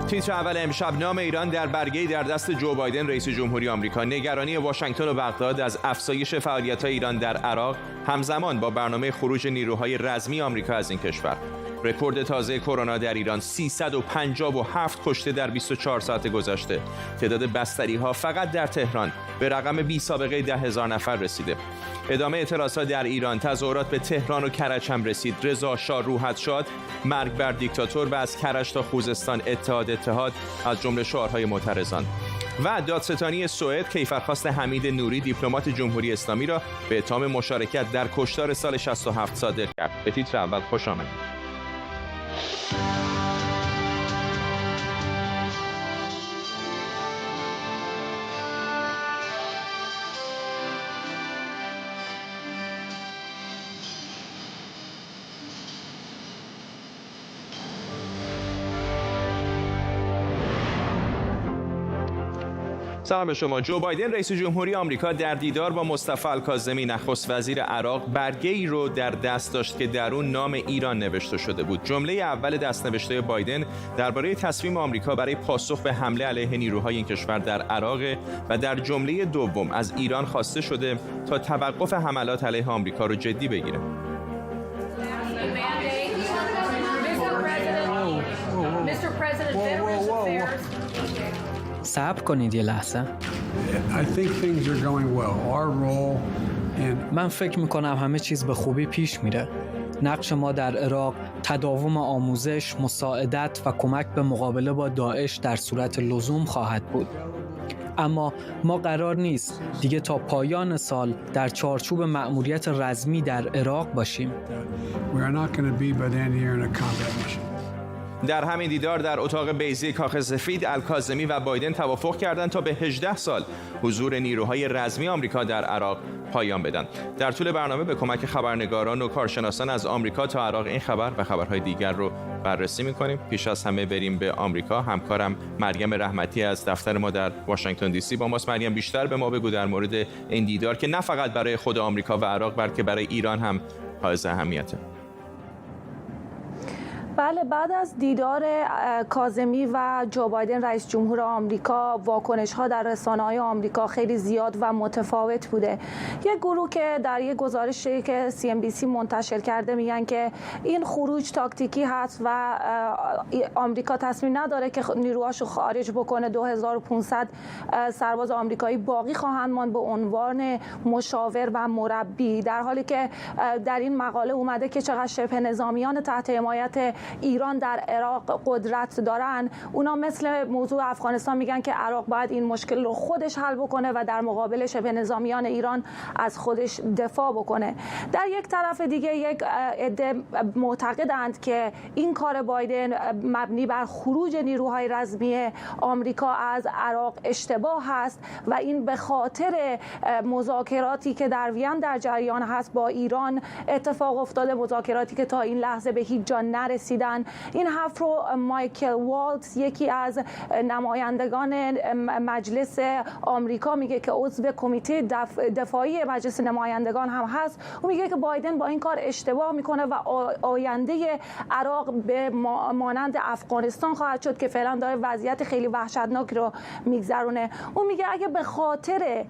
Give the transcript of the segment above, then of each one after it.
تیتر اول امشب: نام ایران در برگه‌ای در دست جو بایدن رئیس جمهوری آمریکا. نگرانی واشنگتن و بغداد از افزایش فعالیت‌های ایران در عراق همزمان با برنامه خروج نیروهای رزمی آمریکا از این کشور. رکورد تازه کرونا در ایران: 357 کشته در 24 ساعت گذشته. تعداد بستری‌ها فقط در تهران به رقم بی سابقه 10,000 نفر رسیده. ادامه اعتراضات در ایران: تظاهرات به تهران و کرج هم رسید. رضا شاه روحت شاد، مرگ بر دیکتاتور و از کرج تا خوزستان اتحاد از جمله شعارهای معترضان. و دادستانی سوئد کیفرخواست حمید نوری دیپلمات جمهوری اسلامی را به اتهام مشارکت در کشتار سال 67 صادر کرد. به تیتر اول خوش آمدید. سلام به شما. جو بایدن رئیس جمهوری آمریکا در دیدار با مصطفی الکاظمی نخست وزیر عراق برگه‌ای رو در دست داشت که در اون نام ایران نوشته شده بود. جمله اول دست‌نوشته بایدن درباره تصمیم آمریکا برای پاسخ به حمله علیه نیروهای این کشور در عراق و در جمله دوم از ایران خواسته شده تا توقف حملات علیه آمریکا رو جدی بگیره. صبر کنید یه لحظه. من فکر میکنم همه چیز به خوبی پیش میره. نقش ما در عراق تداوم آموزش، مساعدت و کمک به مقابله با داعش در صورت لزوم خواهد بود. اما ما قرار نیست دیگه تا پایان سال در چارچوب مأموریت رزمی در عراق باشیم. در همین دیدار در اتاق بیضه کاخ سفید، الکاظمی و بایدن توافق کردند تا به 18 سال حضور نیروهای رزمی آمریکا در عراق پایان بدن. در طول برنامه به کمک خبرنگاران و کارشناسان از آمریکا تا عراق این خبر و خبرهای دیگر رو بررسی می‌کنیم. پیش از همه بریم به آمریکا. همکارم مریم رحمتی از دفتر ما در واشنگتن دی سی با ماست. مریم، بیشتر به ما بگو در مورد این دیدار که نه فقط برای خود آمریکا و عراق بلکه برای ایران هم حائز اهمیته. بله، بعد از دیدار کاظمی و جو بایدن رئیس جمهور آمریکا، واکنش‌ها در رسانه‌های آمریکا خیلی زیاد و متفاوت بوده. یک گروه که در یک گزارشی که CNBC منتشر کرده میگن که این خروج تاکتیکی هست و آمریکا تصمیم نداره که نیروهاشو خارج بکنه. 2500 سرباز آمریکایی باقی خواهند ماند به عنوان مشاور و مربی، در حالی که در این مقاله اومده که چقدر شبه نظامیان تحت حمایت ایران در عراق قدرت دارن. اونا مثل موضوع افغانستان میگن که عراق باید این مشکل رو خودش حل بکنه و در مقابل شبه نظامیان ایران از خودش دفاع بکنه. در یک طرف دیگه یک عده معتقدند که این کار بایدن مبنی بر خروج نیروهای رزمی آمریکا از عراق اشتباه هست و این به خاطر مذاکراتی که در وین در جریان هست با ایران اتفاق افتاده، مذاکراتی که تا این لحظه به هیچ جا نرسیدن. این حرف رو مایکل والتز، یکی از نمایندگان مجلس آمریکا، میگه که عضو کمیته دفاعی مجلس نمایندگان هم هست. او میگه که بایدن با این کار اشتباه میکنه و آینده عراق به مانند افغانستان خواهد شد که فعلا داره وضعیت خیلی وحشتناک رو میگذرونه. او میگه اگه به خاطر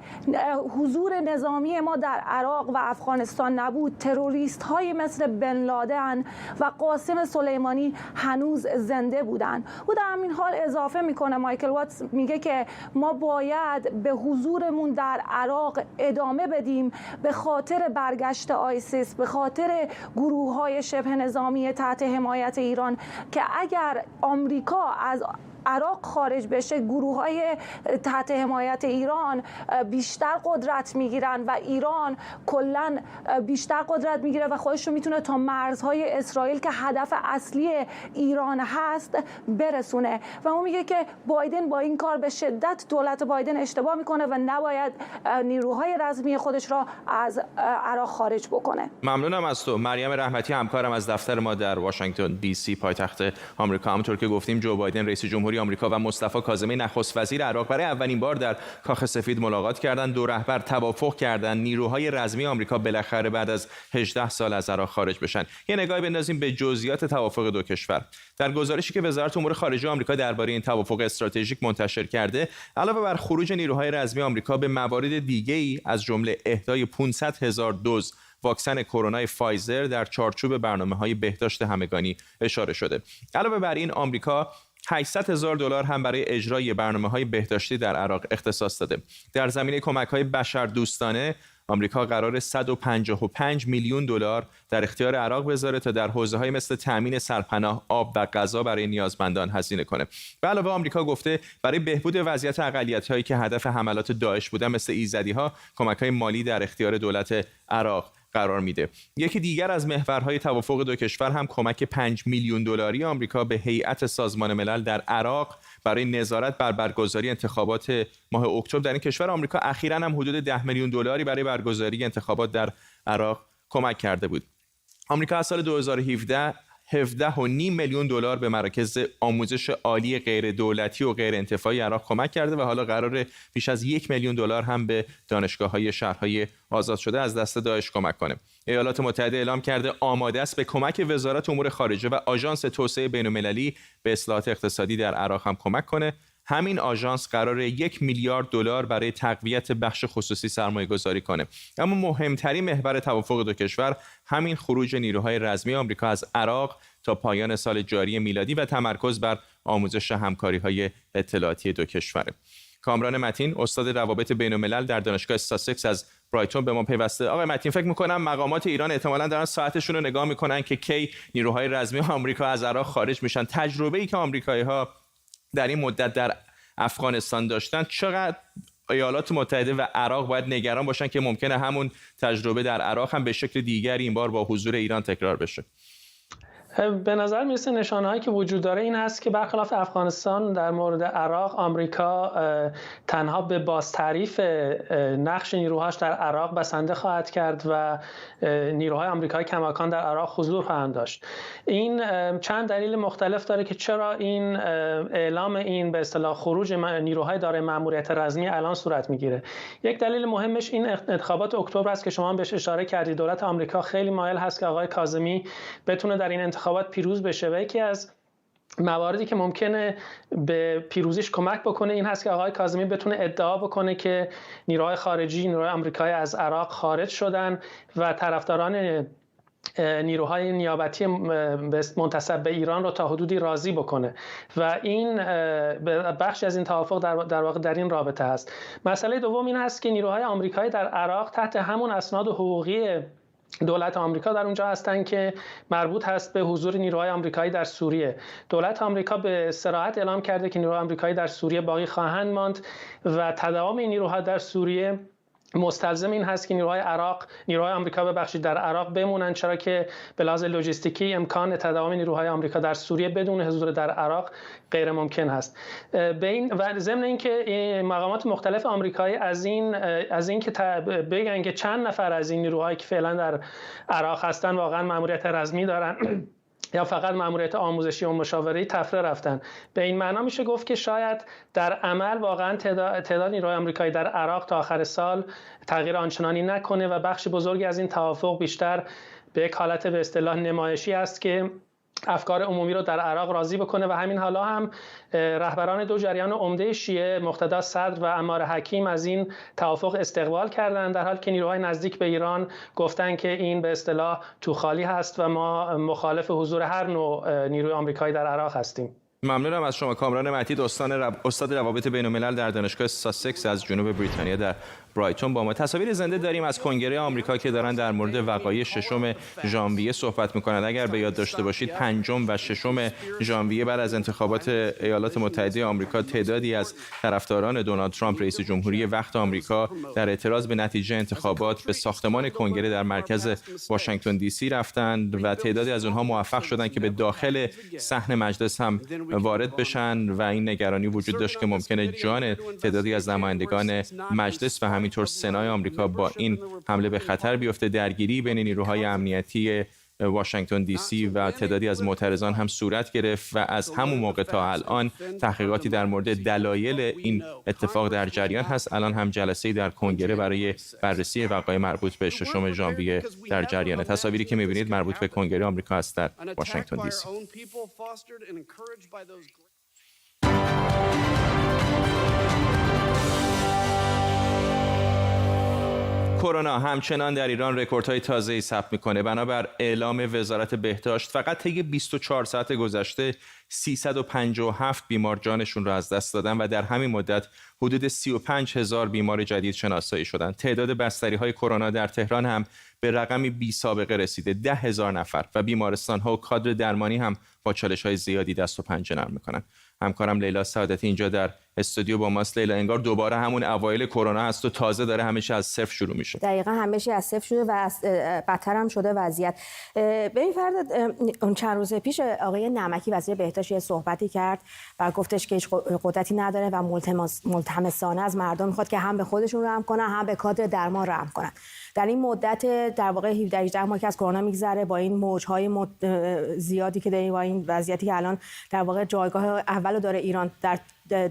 حضور نظامی ما در عراق و افغانستان نبود، تروریست های مثل بن لادن و قاسم سلیمانی هنوز زنده بودن. او در همین حال اضافه میکنه، مایکل واتس میگه که ما باید به حضورمون در عراق ادامه بدیم به خاطر برگشت آیسیس، به خاطر گروه های شبه نظامی تحت حمایت ایران، که اگر آمریکا از عراق خارج بشه، گروه‌های تحت حمایت ایران بیشتر قدرت میگیرن و ایران کلاً بیشتر قدرت میگیره و خودش رو میتونه تا مرزهای اسرائیل که هدف اصلی ایران هست برسونه. و اون میگه که بایدن با این کار به شدت، دولت بایدن اشتباه میکنه و نباید نیروهای رزمی خودش را از عراق خارج بکنه. ممنونم از تو مریم رحمتی، همکارم از دفتر ما در واشنگتن دی سی پایتخت آمریکا. همونطور که گفتیم جو بایدن رئیس جمهوری جمهوری آمریکا و مصطفی کاظمی نخست وزیر عراق برای اولین بار در کاخ سفید ملاقات کردند. دو رهبر توافق کردند نیروهای رزمی آمریکا بالاخره بعد از 18 سال از عراق خارج بشن. یه نگاهی بندازیم به جزئیات توافق دو کشور. در گزارشی که وزارت امور خارجه آمریکا درباره این توافق استراتژیک منتشر کرده، علاوه بر خروج نیروهای رزمی آمریکا به موارد دیگه‌ای از جمله اهدای 500,000 دوز واکسن کرونا فایزر در چارچوب برنامه‌های بهداشت همگانی اشاره شده. علاوه بر این آمریکا $800,000 هم برای اجرای برنامه‌های بهداشتی در عراق اختصاص داده. در زمینه کمک‌های بشردوستانه آمریکا قرار $155 میلیون در اختیار عراق بذاره تا در حوزه‌های مثل تأمین سرپناه، آب و غذا برای نیازمندان هزینه کنه. به علاوه آمریکا گفته برای بهبود وضعیت اقلیت‌هایی که هدف حملات داعش بودن مثل ایزدی‌ها، کمک‌های مالی در اختیار دولت عراق قرار میده. یکی دیگر از محورهای توافق دو کشور هم کمک $5 میلیون آمریکا به هیئت سازمان ملل در عراق برای نظارت بر برگزاری انتخابات ماه اکتبر در این کشور. آمریکا اخیراً هم حدود $10 میلیون برای برگزاری انتخابات در عراق کمک کرده بود. آمریکا از سال 2017 $17.5 میلیون به مراکز آموزش عالی غیر دولتی و غیر انتفاعی عراق کمک کرده و حالا قراره بیش از $1 میلیون هم به دانشگاه‌های شهرهای آزاد شده از دست داعش کمک کنه. ایالات متحده اعلام کرده آماده است به کمک وزارت امور خارجه و آژانس توسعه بین‌المللی به اصلاحات اقتصادی در عراق هم کمک کنه. همین آژانس قراره $1 میلیارد برای تقویت بخش خصوصی سرمایه‌گذاری کنه. اما مهمترین محور توافق دو کشور همین خروج نیروهای رزمی آمریکا از عراق تا پایان سال جاری میلادی و تمرکز بر آموزش همکاری‌های اطلاعاتی دو کشوره. کامران متین، استاد روابط بین‌الملل در دانشگاه ساسکس از برایتون به ما پیوسته. آقای متین، فکر می‌کنم مقامات ایران احتمالاً دارن ساعتشون رو نگاه می‌کنن که کی نیروهای رزمی آمریکا از عراق خارج میشن. تجربه‌ای که آمریکایی‌ها در این مدت در افغانستان داشتن، چقدر ایالات متحده و عراق باید نگران باشن که ممکنه همون تجربه در عراق هم به شکل دیگری این بار با حضور ایران تکرار بشه؟ به نظر میرسه نشانه‌هایی که وجود داره این هست که برخلاف افغانستان در مورد عراق آمریکا تنها به بازتعریف نقش نیروهاش در عراق بسنده خواهد کرد و نیروهای آمریکایی کماکان در عراق حضور خواهند داشت. این چند دلیل مختلف داره که چرا این اعلام این به اصطلاح خروج نیروهای دارای مأموریت رزمی الان صورت میگیره. یک دلیل مهمش این انتخابات اکتبر است که شما بهش اشاره کردید. دولت آمریکا خیلی مایل هست که آقای کاظمی بتونه در این انتخابات پیروز بشه و یکی از مواردی که ممکنه به پیروزیش کمک بکنه این هست که آقای کاظمی بتونه ادعا بکنه که نیروهای خارجی، نیروهای آمریکایی از عراق خارج شدن و طرفداران نیروهای نیابتی منتسب به ایران رو تا حدودی راضی بکنه و این بخشی از این توافق در واقع در این رابطه هست. مسئله دوم این هست که نیروهای آمریکایی در عراق تحت همون اسناد حقوقی دولت آمریکا در اونجا هستن که مربوط هست به حضور نیروهای آمریکایی در سوریه. دولت آمریکا به صراحت اعلام کرده که نیروهای آمریکایی در سوریه باقی خواهند ماند و تداوم این نیروها در سوریه مستلزم این هست که نیروهای آمریکا در عراق بمونن، چرا که به لحاظ لوجستیکی امکان تداوم نیروهای آمریکا در سوریه بدون حضور در عراق غیر ممکن هست. و ضمن اینکه مقامات مختلف آمریکایی از این که بگن که چند نفر از این نیروهایی که فعلا در عراق هستن واقعا مأموریت رزمی دارن یا فقط مأموریت آموزشی و مشاوره‌ای تفره رفتن. به این معنا میشه گفت که شاید در عمل واقعا تعداد نیروهای آمریکایی در عراق تا آخر سال تغییر آنچنانی نکنه و بخش بزرگی از این توافق بیشتر به یک حالت به اصطلاح نمایشی است که افکار عمومی رو در عراق راضی بکنه و همین حالا هم رهبران دو جریان عمده شیعه مقتدا صدر و عمار حکیم از این توافق استقبال کردند، در حالی که نیروهای نزدیک به ایران گفتن که این به اصطلاح توخالی هست و ما مخالف حضور هر نوع نیروی آمریکایی در عراق هستیم. ممنونم از شما کامران متین، استاد روابط بین‌الملل در دانشگاه ساسکس از جنوب بریتانیا در برایتون با ما. تصاویر زنده داریم از کنگره آمریکا که دارن در مورد وقایع 6 ژانویه صحبت میکنند. اگر به یاد داشته باشید 5 و 6 ژانویه بعد از انتخابات ایالات متحده آمریکا تعدادی از طرفداران دونالد ترامپ رئیس جمهوری وقت آمریکا در اعتراض به نتیجه انتخابات به ساختمان کنگره در مرکز واشنگتن دی سی رفتند و تعدادی از اونها موفق شدند که به داخل صحن مجلس هم وارد بشن و این نگرانی وجود داشت که ممکنه جان تعدادی از نمایندگان مجلس و همینطور سنای آمریکا با این حمله به خطر بیفته. درگیری بین نیروهای امنیتی واشنگتن دی سی و تعدادی از معترضان هم صورت گرفت و از همون موقع تا الان تحقیقاتی در مورد دلایل این اتفاق در جریان هست. الان هم جلسه‌ای در کنگره برای بررسی وقایع مربوط به 6 ژانویه در جریان. تصاویری که می‌بینید مربوط به کنگره آمریکا است در واشنگتن دی سی. کرونا همچنان در ایران رکوردهای تازه‌ای ثبت می‌کنه. بنابر اعلام وزارت بهداشت فقط طی 24 ساعت گذشته 357 بیمار جانشون را از دست دادن و در همین مدت حدود 35,000 بیمار جدید شناسایی شدند. تعداد بستری‌های کرونا در تهران هم به رقمی بی سابقه رسیده، 10,000 نفر و بیمارستان‌ها و کادر درمانی هم با چالش‌های زیادی دست و پنجه نرم می‌کنن. همکارم لیلا سعادتی اینجا در استودیو با ماست. لیلا، انگار دوباره همون اوایل کرونا هست و تازه داره همه چی از صفر شروع میشه. دقیقاً همه چی از صفر شده و بدتر هم شده وضعیت. ببین فرد، اون چند روز پیش آقای نمکی وزیر بهداشت یه صحبتی کرد و گفتش که هیچ قدرتی نداره و ملتمسانه از مردم میخواد که هم به خودشون رحم کنن هم به کادر درمان رحم کنن. در این مدت در واقع 17 ماه که از کرونا میگذره، با این موج‌های زیادی که داریم، با این وضعیتی که الان در واقع جایگاه اولو داره ایران در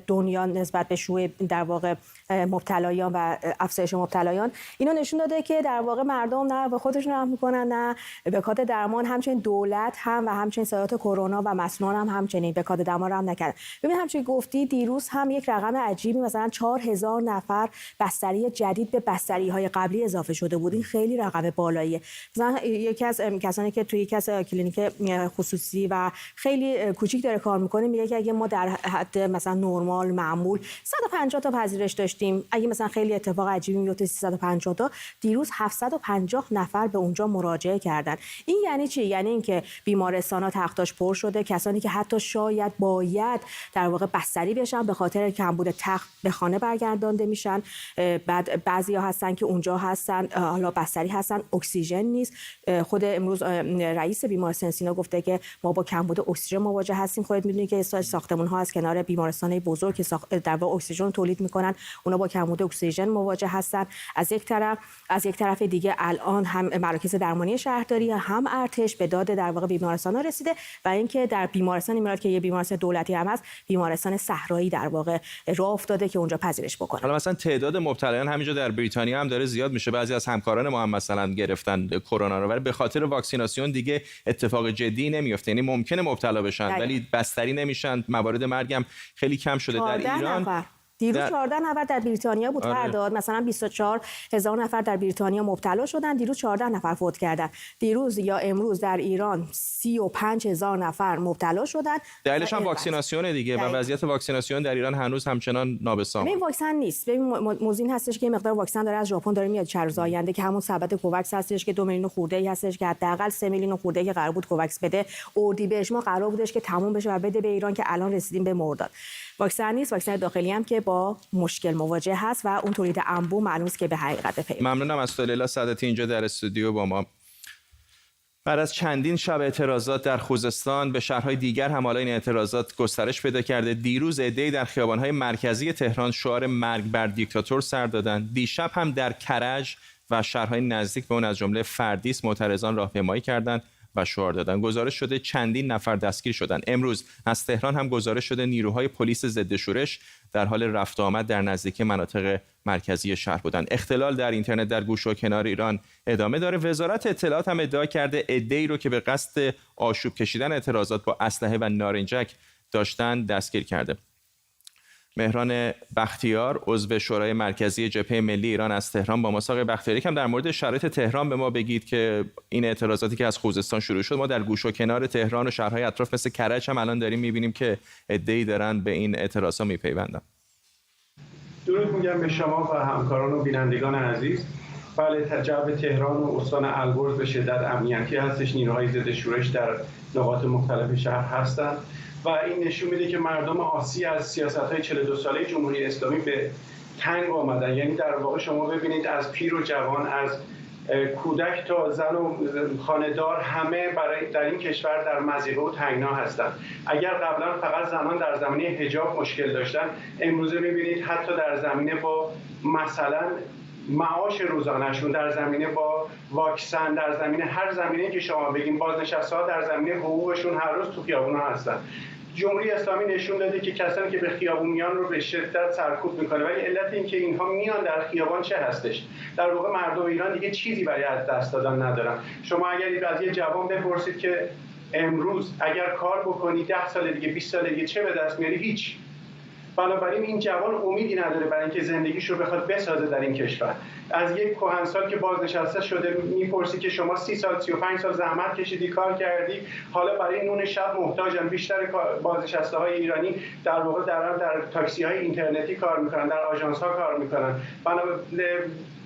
دنیا نسبت به شیوع در واقع مبتلایان و افزایش مبتلایان، اینو نشون داده که در واقع مردم نه به خودشون رحم میکنن نه به کادر درمان. همچنین دولت هم و همچنین سایات کرونا و مسنون هم همچنین به کادر درمان رحم نکردن. ببین همچنین گفتی دیروز هم یک رقم عجیبی، مثلا 4,000 نفر بستری جدید به بستری‌های قبلی اضافه شده بود. این خیلی رقم بالاییه. مثلا یکی از کسانی که توی یکی از کلینیک خصوصی و خیلی کوچیک داره کار میکنه میگه که اگه ما در حد مثلا نرمال معمول 150 تا پذیرش داشتیم، اگه مثلا خیلی اتفاق عجیبی میفته 350 تا، دیروز 750 نفر به اونجا مراجعه کردن. این یعنی چی؟ یعنی اینکه بیمارستان‌ها تختاش پر شده، کسانی که حتی شاید باید در واقع بستری بشن به خاطر کمبود تخت به خانه برگردانده میشن. بعد بعضیا هستن که اونجا هستن حالا بستری هستن، اکسیژن نیست. خود امروز رئیس بیمارستان سینا گفته که ما با کمبود اکسیژن مواجه هستیم. خودت میدونی که ساختمان‌ها از کنار بیمارستان بزرگ که در واقع اکسیژن تولید میکنن، اونا با کمبود اکسیژن مواجه هستن. از یک طرف دیگه الان هم مراکز درمانی شهرداری هم ارتش به داد در واقع بیمارستان‌ها رسیده و اینکه در بیمارستان امارات که یه بیمارستان دولتی هم هست، بیمارستان صحرایی در واقع راه افتاده که اونجا پذیرش بکنه. حالا مثلا تعداد مبتلایان همینجا در بریتانیا هم داره زیاد میشه. بعضی از همکاران ما هم مثلا گرفتن کرونا رو، ولی به خاطر واکسیناسیون دیگه اتفاق جدی نمیفته. یعنی ممکنه مبتلا بشن ولی بستری نمیشن. موارد مرگ هم خیلی کم شده در ایران. دیروز 14 نفر در بریتانیا بود فرداد. مثلا 24,000 نفر در بریتانیا مبتلا شدن، دیروز 14 نفر فوت کردن. دیروز یا امروز در ایران 35,000 نفر مبتلا شدن. دلیلش هم واکسیناسیون دیگه و وضعیت واکسیناسیون در ایران هنوز همچنان نابسامه. این واکسن نیست. ببین موضوع هستش که مقدار واکسن داره از ژاپن داره میاد چند روز آینده که همون سبد کوواکس هستش که 2 میلیون خورده‌ای هستش که حداقل 3 میلیون خورده‌ای که قرار بود کوواکس بده. اردیبهشت ما قرار بودش که تموم بشه و بده به ایران که الان رسیدیم به مرداد. واکسن نیست. واکسن داخلی هم که با مشکل مواجه هست و اون تولید انبوه معلوم است که به حقیقت پیوند. ممنونم از تو لیلا سعادتی اینجا در استودیو با ما. بعد از چندین شب اعتراضات در خوزستان، به شهرهای دیگر هم حالا این اعتراضات گسترش پیدا کرده. دیروز عده‌ای در خیابان‌های مرکزی تهران شعار مرگ بر دیکتاتور سر دادند. دیشب هم در کرج و شهرهای نزدیک به اون از جمله فردیس معترضان راهپیمایی کردند و شعار دادن. گزارش شده چندین نفر دستگیر شدند. امروز از تهران هم گزارش شده نیروهای پلیس ضد شورش در حال رفت و آمد در نزدیکی مناطق مرکزی شهر بودند. اختلال در اینترنت در گوشه و کنار ایران ادامه داره. وزارت اطلاعات هم ادعا کرده عده‌ای رو که به قصد آشوب کشیدن اعتراضات با اسلحه و نارنجک داشتن دستگیر کرده. مهران بختیار عضو شورای مرکزی جبهه ملی ایران از تهران با ما. آقای بختیاری کم در مورد شرایط تهران به ما بگید که این اعتراضاتی که از خوزستان شروع شد، ما در گوش و کنار تهران و شهرهای اطراف مثل کرج هم الان داریم می‌بینیم که عده‌ای دارن به این اعتراضا میپیوندن. درود میگم به شما و همکاران و بینندگان عزیز. بله، جو تهران و استان البرز به شدت امنیتی هستش. نیروهای ضد شورش در نقاط مختلف شهر هستند و این نشون میده که مردم آسی از سیاست‌های 42 ساله جمهوری اسلامی به تنگ آمدن. یعنی در واقع شما ببینید از پیر و جوان، از کودک تا زن و خانه‌دار، همه در این کشور در مضیقه و تنگنا هستند. اگر قبلا فقط زنان در زمینه حجاب مشکل داشتن، امروزه می‌بینید حتی در زمینه با مثلا معاش روزانه‌شون در زمینه با واکسن، در زمینه هر زمینه‌ای که شما بگیم، بازنشسته‌ها در زمینه حقوقشون هر روز تو خیابون‌ها هستن. جمهوری اسلامی نشون داده که کسانی که به خیابون میان رو به شدت سرکوب میکنه، ولی علت این که اینها میان در خیابان چه هستش؟ در واقع مردم ایران دیگه چیزی برای از دست دادن ندارن. شما اگر از یه جوان بپرسید که امروز اگر کار بکنی 10 سال دیگه 20 سال دیگه چه به دست میاری؟ هیچ. بنابراین این جوان امیدی نداره برای اینکه زندگیش رو بخواد بسازه در این کشور. از یک کهنسال که بازنشسته شده میپرسی که شما 30 سال 35 سال زحمت کشیدی، کار کردی، حالا برای نون شب محتاجن. بیشتر بازنشسته‌های ایرانی در واقع در تاکسی‌های اینترنتی کار میکنن، در آژانس‌ها کار میکنن.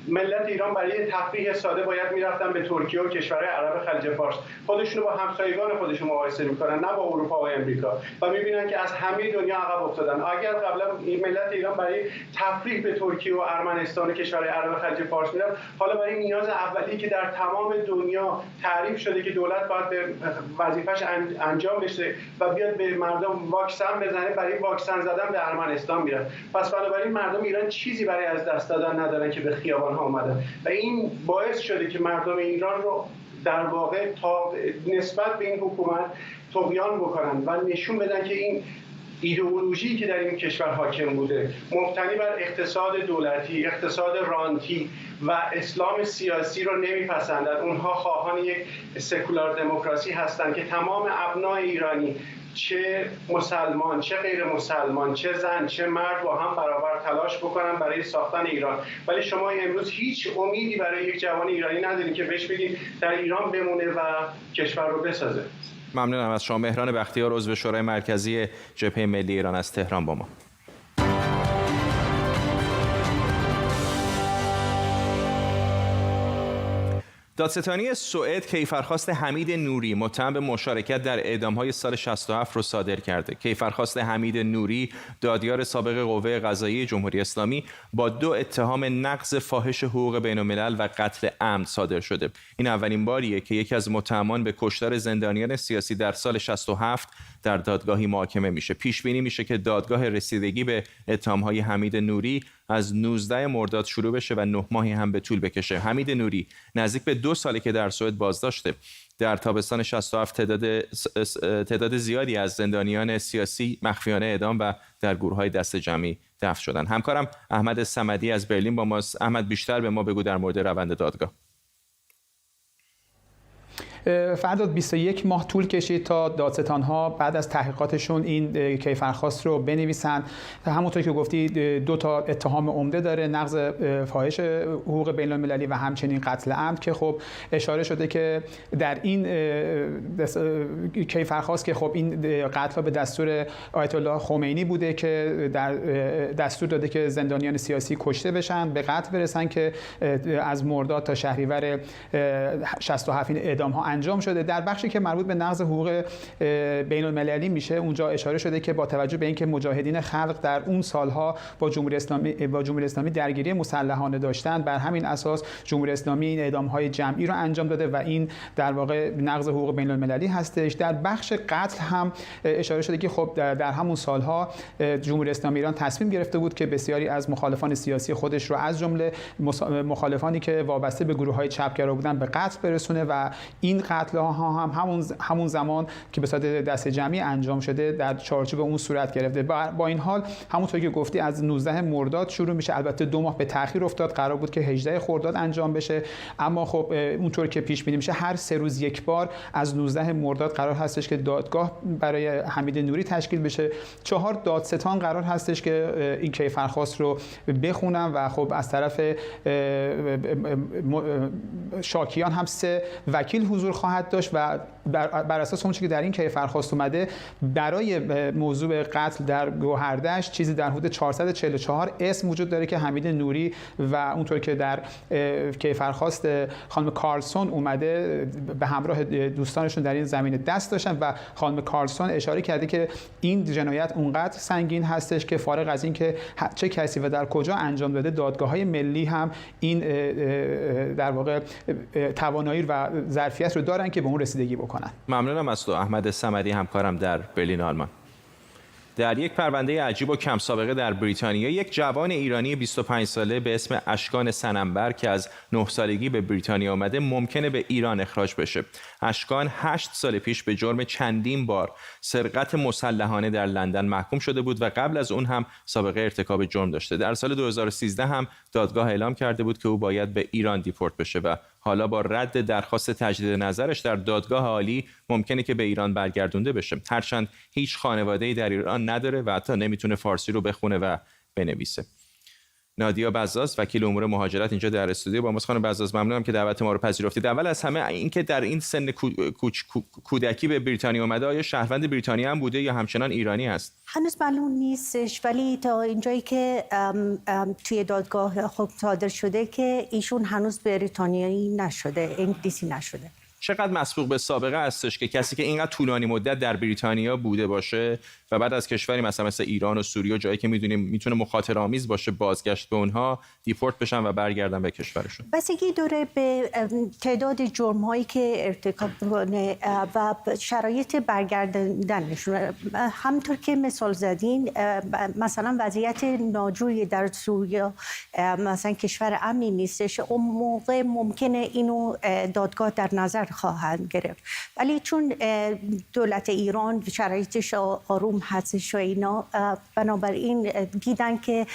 ملت ایران برای تفریح ساده باید میرفتن به ترکیه و کشورهای عرب خلیج فارس، خودشونو با همسایگان خودشون مقایسه میکنن، نه با اروپا و امریکا، و میبینن که از همه دنیا عقب افتادن. اگر قبلا ملت ایران برای تفریح به ترکیه و ارمنستان و کشورهای عرب خلیج فارس میرفت، حالا برای نیاز اولیه که در تمام دنیا تعریف شده که دولت باید به وظیفش انجام بشه و بیاد به مردم واکسن بزنه، برای واکسن زدن به ارمنستان میره. پس بنابراین مردم ایران چیزی برای از دست دادن ندارن که به خیابان آمدن و این باعث شده که مردم ایران رو در واقع نسبت به این حکومت طغیان بکنن و نشون بدن که این ایدئولوژی که در این کشور حاکم بوده، مبتنی بر اقتصاد دولتی، اقتصاد رانتی و اسلام سیاسی رو نمیپسندند. اونها خواهان یک سکولار دموکراسی هستند که تمام ابنای ایرانی، چه مسلمان، چه غیر مسلمان، چه زن، چه مرد، با هم برابر تلاش بکنن برای ساختن ایران. ولی شما امروز هیچ امیدی برای یک جوان ایرانی ندارید که بهش بگید در ایران بمونه و کشور رو بسازه. ممنونم از شما. مهران بختیار، عضو شورای مرکزی جبهه ملی ایران از تهران با ما. دادستانی سوئد کیفرخواست حمید نوری متهم به مشارکت در اعدام‌های سال 67 رو صادر کرده. کیفرخواست حمید نوری، دادیار سابق قوه قضاییه جمهوری اسلامی، با 2 اتهام نقض فاحش حقوق بین‌الملل و قتل عمد صادر شده. این اولین باریه که یکی از متهمان به کشتار زندانیان سیاسی در سال 67 در دادگاهی محاکمه میشه. پیش بینی میشه که دادگاه رسیدگی به اتهام‌های حمید نوری از 19 مرداد شروع بشه و 9 ماهی هم به طول بکشه. حمید نوری نزدیک به 2 ساله که در سوئد بازداشته. در تابستان 67 تعداد زیادی از زندانیان سیاسی مخفیانه اعدام و در گورهای دست جمعی دفن شدند. همکارم احمد صمدی از برلین با ماست. احمد، بیشتر به ما بگو در مورد روند دادگاه. فرداد 21 ماه طول کشید تا دادستان‌ها بعد از تحقیقاتشون این کیفرخواست رو بنویسن. همونطور که گفتی 2 تا اتهام عمده داره، نقض فاحش حقوق بین‌المللی و همچنین قتل عمد، که خب اشاره شده که در این کیفرخواست که خب این قتل‌ها به دستور آیت الله خمینی بوده که در دستور داده که زندانیان سیاسی کشته بشن، به قتل برسن، که از مرداد تا شهریور 67 این اعدام‌ها انجام شده. در بخشی که مربوط به نقض حقوق بین‌المللی میشه، اونجا اشاره شده که با توجه به اینکه مجاهدین خلق در اون سالها با جمهوری اسلامی درگیری مسلحانه داشتند، بر همین اساس جمهوری اسلامی این اعدام‌های جمعی رو انجام داده و این در واقع نقض حقوق بین‌المللی هستش. در بخش قتل هم اشاره شده که خب در همون سالها جمهوری اسلامی ایران تصمیم گرفته بود که بسیاری از مخالفان سیاسی خودش رو، از جمله مخالفانی که وابسته به گروه‌های چپگرا بودن، به قتل برسونه و این قتل‌ها هم همون زمان که به صورت دست جمعی انجام شده در چارچوب اون صورت گرفته. با این حال همونطور که گفتی از 19 مرداد شروع میشه. البته 2 ماه به تأخیر افتاد، قرار بود که 18 خرداد انجام بشه، اما خب اونطور که پیش بینی میشه هر 3 روز یک بار از 19 مرداد قرار هستش که دادگاه برای حمید نوری تشکیل بشه. 4 دادستان قرار هستش که این کیفرخواست رو بخونن و خب از طرف شاکیان هم 3 وکیل حضور خواهد داشت و بر اساس اون چیزی که در این کیفرخواست اومده، برای موضوع قتل در گوهردشت چیزی در حدود 444 اسم وجود داره که حمید نوری و اونطور که در کیفرخواست خانم کارلسون اومده به همراه دوستانشون در این زمینه دست داشتن و خانم کارلسون اشاره کرده که این جنایت اونقدر سنگین هستش که فارغ از این که چه کسی و در کجا انجام داده، دادگاه‌های ملی هم این در واقع توانایی و ظرفیت رو دارن که به اون رسیدگی بکنن. ممنونم از تو احمد صمدی، همکارم در برلین آلمان. در یک پرونده عجیب و کم سابقه در بریتانیا، یک جوان ایرانی 25 ساله به اسم اشکان سننبر که از 9 سالگی به بریتانیا آمده ممکنه به ایران اخراج بشه. اشکان 8 سال پیش به جرم چندین بار سرقت مسلحانه در لندن محکوم شده بود و قبل از اون هم سابقه ارتکاب جرم داشته. در سال 2013 هم دادگاه اعلام کرده بود که او باید به ایران دیپورت بشه و حالا با رد درخواست تجدید نظرش در دادگاه عالی ممکنه که به ایران برگردونده بشه. هرچند هیچ خانواده‌ای در ایران نداره و حتی نمیتونه فارسی رو بخونه و بنویسه. نادیا بزاز وکیل امور مهاجرت اینجا در استودیو با ماست. خانم بزاز ممنونم که دعوت ما رو پذیرفتید. اول از همه اینکه در این سن کودکی به بریتانیا اومده، آیا شهروند بریتانیا هم بوده یا همچنان ایرانی است؟ هنوز معلوم نیستش، ولی تا اینجایی که توی دادگاه حکم صادر شده که ایشون هنوز بریتانیایی نشده، انگلیسی نشده. چقدر مسبوق به سابقه هستش که کسی که اینقدر طولانی مدت در بریتانیا بوده باشه و بعد از کشوری مثل ایران و سوریه و جایی که میدونیم میتونه مخاطره آمیز باشه بازگشت به اونها، دیپورت بشن و برگردن به کشورشون؟ بستگی داره به تعداد جرم‌هایی که ارتکاب کنه و شرایط برگردوندنشون. همونطور که مثال زدین، مثلا وضعیت ناجوری در سوریه مثلا کشور امنی نیستش، اون موقع ممکنه اینو دادگاه در نظر خواهند گرفت، ولی چون دولت ایران شرایطش آروم هستش و اینا، بنابراین دیدن که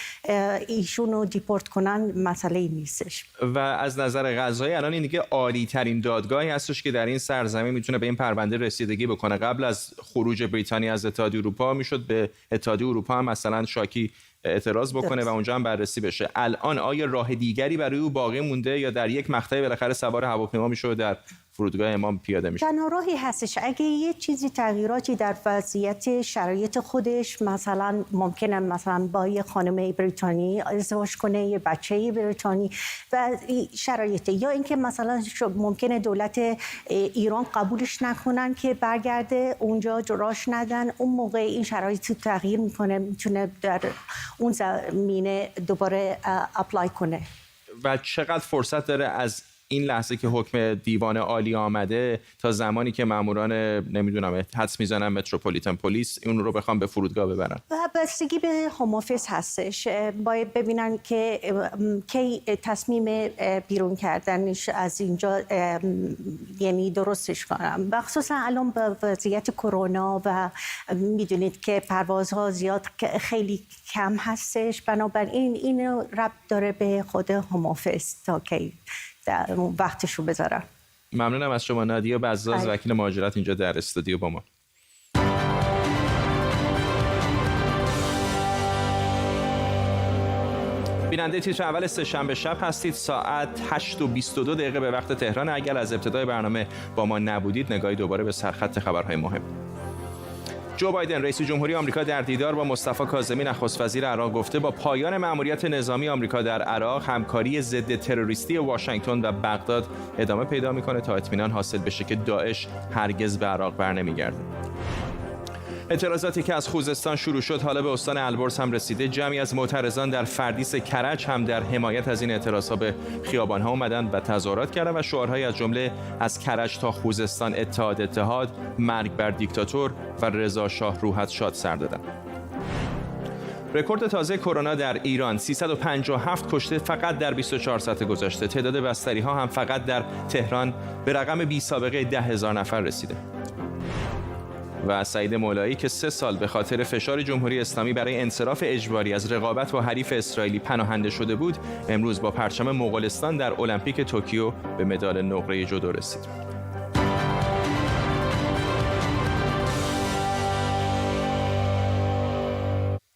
ایشونو دیپورت کنن مسئله نیستش. و از نظر قضایی الان این دیگه عالی ترین دادگاهی هستش که در این سرزمین میتونه به این پرونده رسیدگی بکنه. قبل از خروج بریتانیا از اتحادیه اروپا میشد به اتحادیه اروپا هم مثلا شاکی اعتراض بکنه و اونجا هم بررسی بشه. الان آیا راه دیگری برای او باقی مونده یا در یک مقطعی بالاخره سوار هواپیما میشه و در فرودگاه امام پیاده میشه؟ تنها راهی هستش اگه یه چیزی تغییراتی در وضعیت شرایط خودش، مثلا ممکنه مثلا با یه خانم بریتانی ازدواج کنه، یه بچه بریتانی و شرایط، یا اینکه مثلا ممکنه دولت ایران قبولش نکنن که برگرده اونجا، راش ندن، اون موقع این شرایط تغییر میکنه، میتونه در اون زمینه دوباره اپلای کنه. و چقدر فرصت داره از این لحظه که حکم دیوان عالی آمده تا زمانی که ماموران نمیدونم حدس میزنن متروپولیتن پلیس اون رو بخوام به فرودگاه ببرن؟ بستگی به هوم آفیس هستش، باید ببینن که کی تصمیم بیرون کردنش از اینجا یعنی درستش کنم. مخصوصا الان با وضعیت کرونا و میدونید که پروازها زیاد خیلی کم هستش، بنابراین این ربط داره به خود هوم آفیس تا کی وقتش رو بذارم. ممنونم از شما نادیا بزاز وکیل مهاجرت اینجا در استودیو با ما. بیننده تیتر اول سه‌شنبه شب هستید. ساعت 8:22 به وقت تهران. اگر از ابتدای برنامه با ما نبودید، نگاهی دوباره به سرخط خبرهای مهم. جو بایدن رئیس جمهوری آمریکا در دیدار با مصطفی کاظمی نخست وزیر عراق گفته با پایان مأموریت نظامی آمریکا در عراق، همکاری ضد تروریستی واشنگتن و بغداد ادامه پیدا می‌کنه تا اطمینان حاصل بشه که داعش هرگز به عراق برنمیگرده. اعتراضاتی که از خوزستان شروع شد حالا به استان البرز هم رسیده. جمعی از معترضان در فردیس کرج هم در حمایت از این اعتراضها به خیابان‌ها اومدند و تظاهرات کردند و شعارهایی از جمله از کرج تا خوزستان اتحاد، مرگ بر دیکتاتور و رضا شاه روحت شاد سر دادند. رکورد تازه کرونا در ایران 357 کشته فقط در 24 ساعت گذشته. تعداد بستری‌ها هم فقط در تهران به رقم بی سابقه 10,000 نفر رسیده. و سعید مولایی که 3 سال به خاطر فشار جمهوری اسلامی برای انصراف اجباری از رقابت با حریف اسرائیلی پناهنده شده بود، امروز با پرچم مغولستان در المپیک توکیو به مدال نقره جودو رسید.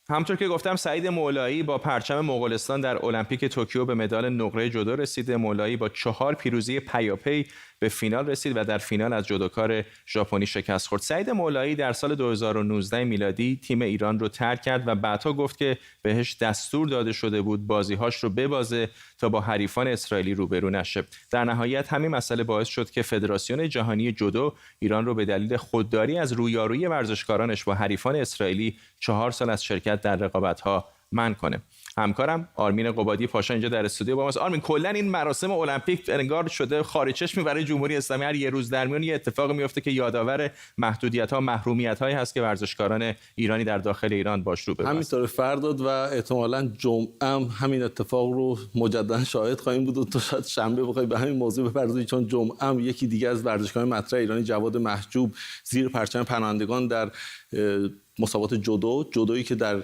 همطور که گفتم سعید مولایی با پرچم مغولستان در المپیک توکیو به مدال نقره جودو رسید. مولایی با 4 پیروزی پیاپی به فینال رسید و در فینال از جودوکار ژاپنی شکست خورد. سعید مولایی در سال 2019 میلادی تیم ایران رو ترک کرد و بعدها گفت که بهش دستور داده شده بود بازی‌هاش رو ببازه تا با حریفان اسرائیلی روبرو نشه. در نهایت همین مسئله باعث شد که فدراسیون جهانی جودو ایران رو به دلیل خودداری از رویارویی ورزشکارانش با حریفان اسرائیلی 4 سال از شرکت در رقابت‌ها منع کنه. همکارم آرمین قبادی پاشا اینجا در استودیو با ماست. آرمین، کلا این مراسم المپیک انگار شده خارج چشمی برای جمهوری اسلامی. هر یه روز در میون یه اتفاقی میفته که یادآور محدودیت‌ها، محرومیت‌هایی هست که ورزشکاران ایرانی در داخل ایران باش رو ببرن. همینطور فرداد و احتمالاً جمعه هم همین اتفاق رو مجددا شاهد خواهیم بود و تو شاید شنبه بخوای به همین موضوع بپردازی، چون جمعه هم یکی دیگه از ورزشکاران مطرح ایرانی جواد محجوب زیر پرچم پناهندگان در مسابقات جودویی که در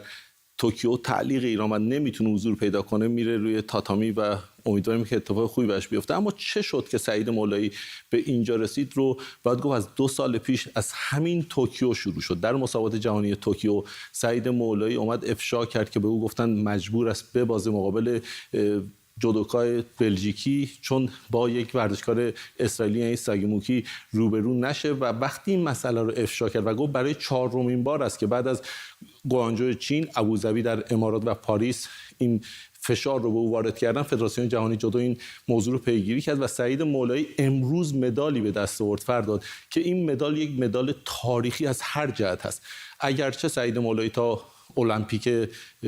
توکیو تعلیق ایران و نمیتونه حضور پیدا کنه میره روی تاتامی و امیدواریم که اتفاق خوبی بهش بیفته. اما چه شد که سعید مولایی به اینجا رسید رو باید گفت از 2 سال پیش از همین توکیو شروع شد. در مسابقات جهانی توکیو سعید مولایی اومد افشا کرد که به او گفتن مجبور است ببازه مقابل جودوکای بلژیکی چون با یک ورزشکار اسرائیلی یعنی ساگیموکی روبرو نشه و وقتی این مسئله رو افشا کرد و گفت برای 4مین بار است که بعد از گوانجو چین، ابوظبی در امارات و پاریس این فشار رو به او وارد کردن، فدراسیون جهانی جودو این موضوع رو پیگیری کرد و سعید مولایی امروز مدالی به دست آورد فرداد که این مدال یک مدال تاریخی از هر جهت هست. اگرچه سعید مولایی تا المپیک